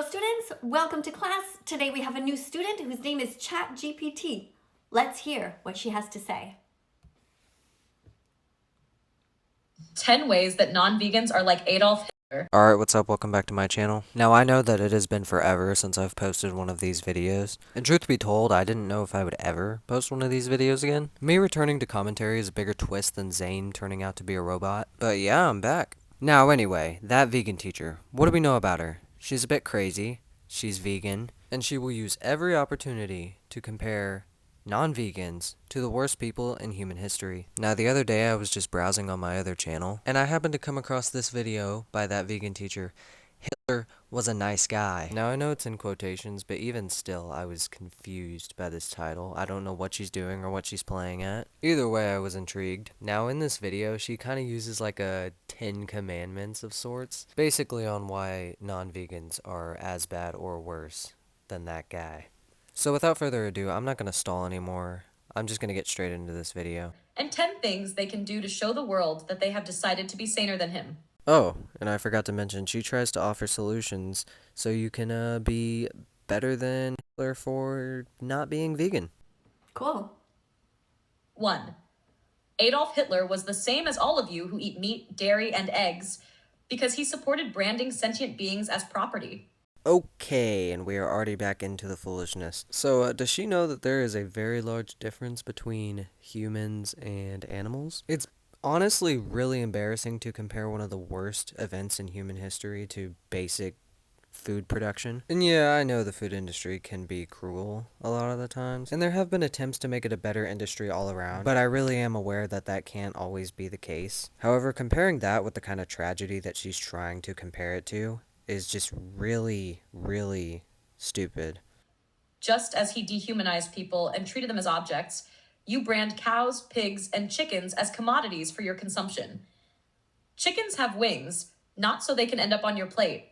Hello students, welcome to class. Today we have a new student whose name is ChatGPT. Let's hear what she has to say. 10 ways that non-vegans are like Adolf Hitler. Alright, what's up? Welcome back to my channel. Now, I know that it has been forever since I've posted one of these videos, and truth be told, I didn't know if I would ever post one of these videos again. Me returning to commentary is a bigger twist than Zane turning out to be a robot, but yeah, I'm back. Now, anyway, that vegan teacher. What do we know about her? She's a bit crazy, she's vegan, and she will use every opportunity to compare non-vegans to the worst people in human history. Now, the other day I was just browsing on my other channel, and I happened to come across this video by that vegan teacher. Hitler was a nice guy. Now, I know it's in quotations, but even still, I was confused by this title. I don't know what she's doing or what she's playing at. Either way, I was intrigued. Now, in this video, she kind of uses like a 10 commandments of sorts, basically on why non-vegans are as bad or worse than that guy. So without further ado, I'm not going to stall anymore. I'm just going to get straight into this video. And 10 things they can do to show the world that they have decided to be saner than him. Oh, and I forgot to mention, she tries to offer solutions so you can be better than Hitler for not being vegan. Cool. 1. Adolf Hitler was the same as all of you who eat meat, dairy, and eggs because he supported branding sentient beings as property. Okay, and we are already back into the foolishness. So, does she know that there is a very large difference between humans and animals? It's honestly really embarrassing to compare one of the worst events in human history to basic food production. And yeah, I know the food industry can be cruel a lot of the times, and there have been attempts to make it a better industry all around, but I really am aware that that can't always be the case. However, comparing that with the kind of tragedy that she's trying to compare it to is just really, really stupid. Just as he dehumanized people and treated them as objects, you brand cows, pigs, and chickens as commodities for your consumption. Chickens have wings, not so they can end up on your plate.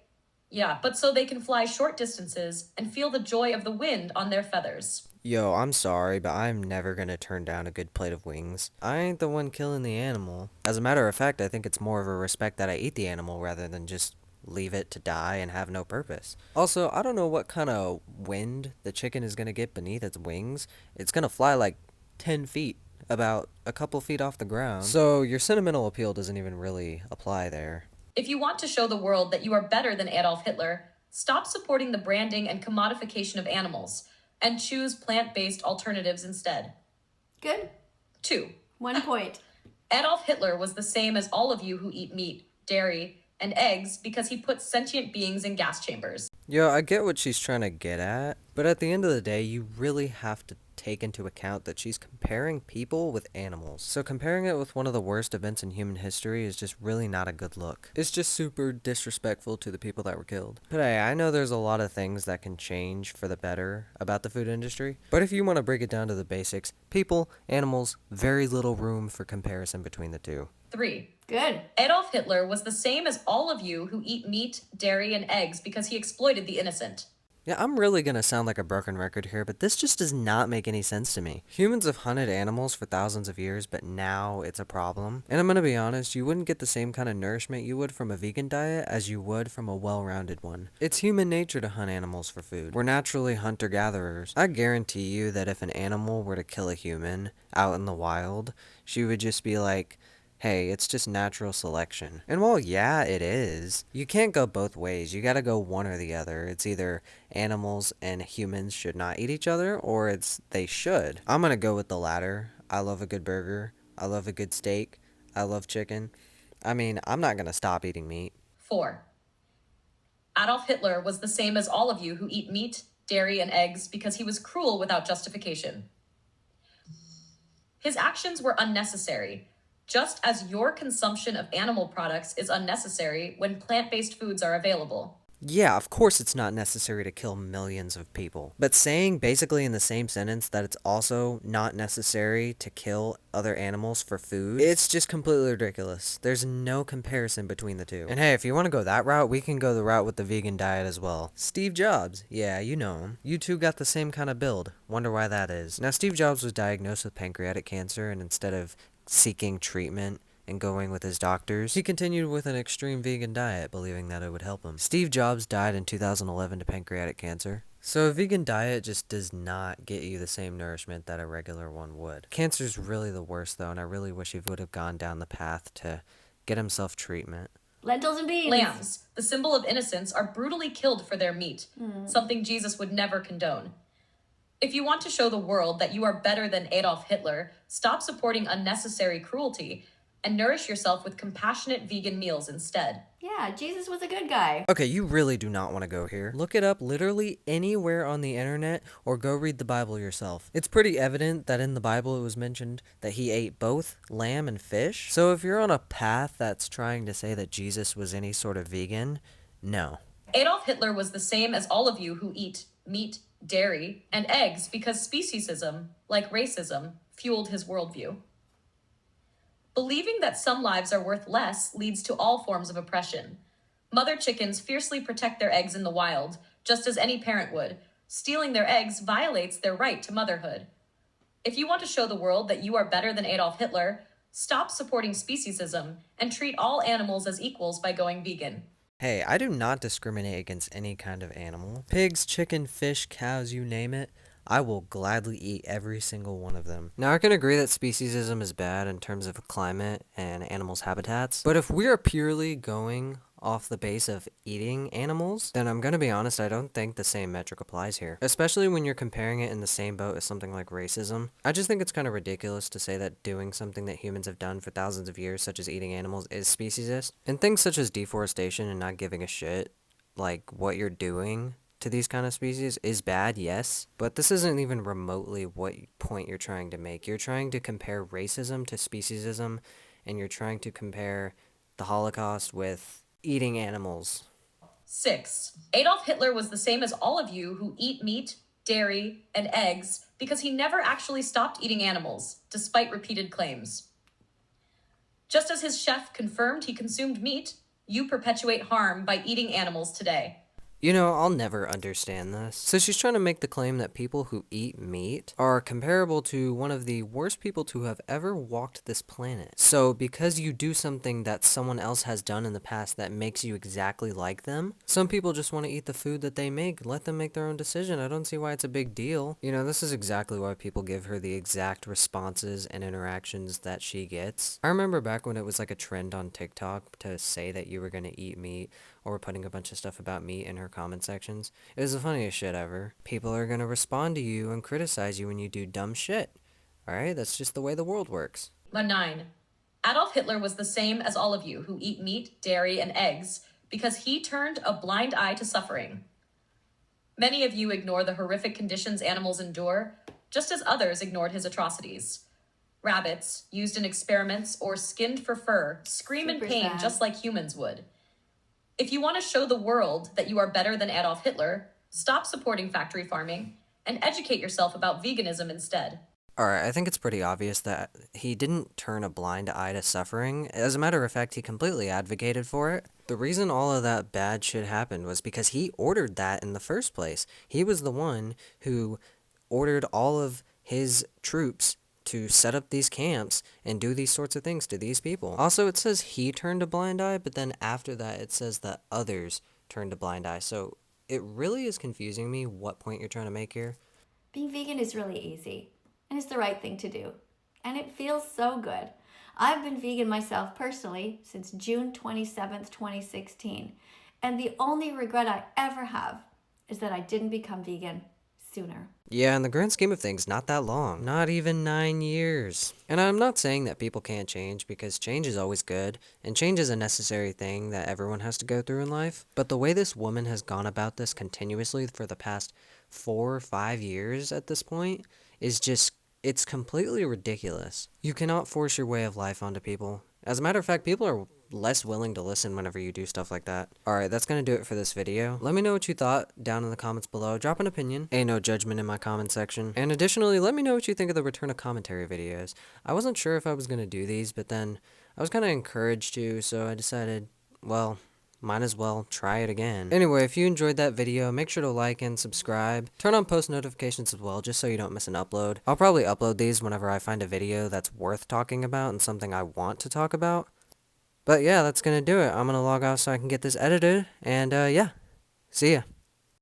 Yeah, but so they can fly short distances and feel the joy of the wind on their feathers. Yo, I'm sorry, but I'm never gonna turn down a good plate of wings. I ain't the one killing the animal. As a matter of fact, I think it's more of a respect that I eat the animal rather than just leave it to die and have no purpose. Also, I don't know what kind of wind the chicken is gonna get beneath its wings. It's gonna fly like 10 feet, about a couple feet off the ground. So your sentimental appeal doesn't even really apply there. If you want to show the world that you are better than Adolf Hitler, stop supporting the branding and commodification of animals and choose plant-based alternatives instead. Good. 2. 1 point. Adolf Hitler was the same as all of you who eat meat, dairy, and eggs because he put sentient beings in gas chambers. Yo, I get what she's trying to get at, but at the end of the day, you really have to take into account that she's comparing people with animals. So comparing it with one of the worst events in human history is just really not a good look. It's just super disrespectful to the people that were killed. But hey, I know there's a lot of things that can change for the better about the food industry, but if you want to break it down to the basics, people, animals, very little room for comparison between the two. 3. Good. Adolf Hitler was the same as all of you who eat meat, dairy, and eggs because he exploited the innocent. Yeah, I'm really gonna sound like a broken record here, but this just does not make any sense to me. Humans have hunted animals for thousands of years, but now it's a problem. And I'm gonna be honest, you wouldn't get the same kind of nourishment you would from a vegan diet as you would from a well-rounded one. It's human nature to hunt animals for food. We're naturally hunter-gatherers. I guarantee you that if an animal were to kill a human out in the wild, she would just be like, hey, it's just natural selection. And while yeah, it is, you can't go both ways. You gotta go one or the other. It's either animals and humans should not eat each other, or it's they should. I'm gonna go with the latter. I love a good burger. I love a good steak. I love chicken. I mean, I'm not gonna stop eating meat. 4. Adolf Hitler was the same as all of you who eat meat, dairy, and eggs because he was cruel without justification. His actions were unnecessary, just as your consumption of animal products is unnecessary when plant-based foods are available. Yeah, of course it's not necessary to kill millions of people. But saying basically in the same sentence that it's also not necessary to kill other animals for food, it's just completely ridiculous. There's no comparison between the two. And hey, if you want to go that route, we can go the route with the vegan diet as well. Steve Jobs, yeah, you know him. You two got the same kind of build. Wonder why that is. Now, Steve Jobs was diagnosed with pancreatic cancer, and instead of seeking treatment and going with his doctors, he continued with an extreme vegan diet, believing that it would help him. Steve Jobs died in 2011 to pancreatic cancer. So a vegan diet just does not get you the same nourishment that a regular one would. Cancer's really the worst though, and I really wish he would have gone down the path to get himself treatment. Lentils and beans. Lambs, the symbol of innocence, are brutally killed for their meat, something Jesus would never condone. If you want to show the world that you are better than Adolf Hitler, stop supporting unnecessary cruelty and nourish yourself with compassionate vegan meals instead. Yeah, Jesus was a good guy. Okay, you really do not want to go here. Look it up literally anywhere on the internet or go read the Bible yourself. It's pretty evident that in the Bible it was mentioned that he ate both lamb and fish. So if you're on a path that's trying to say that Jesus was any sort of vegan, no. Adolf Hitler was the same as all of you who eat meat, dairy, and eggs because speciesism, like racism, fueled his worldview. Believing that some lives are worth less leads to all forms of oppression. Mother chickens fiercely protect their eggs in the wild, just as any parent would. Stealing their eggs violates their right to motherhood. If you want to show the world that you are better than Adolf Hitler, stop supporting speciesism and treat all animals as equals by going vegan. Hey, I do not discriminate against any kind of animal. Pigs, chicken, fish, cows, you name it. I will gladly eat every single one of them. Now, I can agree that speciesism is bad in terms of climate and animals' habitats, but if we are purely going off the base of eating animals, then I'm gonna be honest, I don't think the same metric applies here. Especially when you're comparing it in the same boat as something like racism. I just think it's kind of ridiculous to say that doing something that humans have done for thousands of years, such as eating animals, is speciesist. And things such as deforestation and not giving a shit, like what you're doing to these kind of species is bad, yes, but this isn't even remotely what point you're trying to make. You're trying to compare racism to speciesism, and you're trying to compare the Holocaust with eating animals. 6. Adolf Hitler was the same as all of you who eat meat, dairy, and eggs because he never actually stopped eating animals, despite repeated claims. Just as his chef confirmed he consumed meat, you perpetuate harm by eating animals today. You know, I'll never understand this. So she's trying to make the claim that people who eat meat are comparable to one of the worst people to have ever walked this planet. So because you do something that someone else has done in the past that makes you exactly like them, some people just want to eat the food that they make. Let them make their own decision. I don't see why it's a big deal. You know, this is exactly why people give her the exact responses and interactions that she gets. I remember back when it was like a trend on TikTok to say that you were going to eat meat, or putting a bunch of stuff about meat in her comment sections. It was the funniest shit ever. People are gonna respond to you and criticize you when you do dumb shit. Alright, that's just the way the world works. 9. Adolf Hitler was the same as all of you who eat meat, dairy, and eggs because he turned a blind eye to suffering. Many of you ignore the horrific conditions animals endure, just as others ignored his atrocities. Rabbits, used in experiments or skinned for fur, scream in pain sad. just like humans would. If you want to show the world that you are better than Adolf Hitler, stop supporting factory farming and educate yourself about veganism instead. Alright, I think it's pretty obvious that he didn't turn a blind eye to suffering. As a matter of fact, he completely advocated for it. The reason all of that bad shit happened was because he ordered that in the first place. He was the one who ordered all of his troops to set up these camps and do these sorts of things to these people. Also, it says he turned a blind eye, but then after that it says that others turned a blind eye. So it really is confusing me what point you're trying to make here. Being vegan is really easy, and it's the right thing to do. And it feels so good. I've been vegan myself personally since June 27th, 2016. And the only regret I ever have is that I didn't become vegan sooner. Yeah, in the grand scheme of things, not that long. Not even 9 years. And I'm not saying that people can't change, because change is always good, and change is a necessary thing that everyone has to go through in life. But the way this woman has gone about this continuously for the past 4 or 5 years at this point is just, it's completely ridiculous. You cannot force your way of life onto people. As a matter of fact, people are less willing to listen whenever you do stuff like that. Alright, that's gonna do it for this video. Let me know what you thought down in the comments below. Drop an opinion. Ain't no judgment in my comment section. And additionally, let me know what you think of the return of commentary videos. I wasn't sure if I was gonna do these, but then I was kinda encouraged to, so I decided, well, might as well try it again. Anyway, if you enjoyed that video, make sure to like and subscribe. Turn on post notifications as well, just so you don't miss an upload. I'll probably upload these whenever I find a video that's worth talking about and something I want to talk about. But yeah, that's gonna do it. I'm gonna log off so I can get this edited, and yeah, see ya.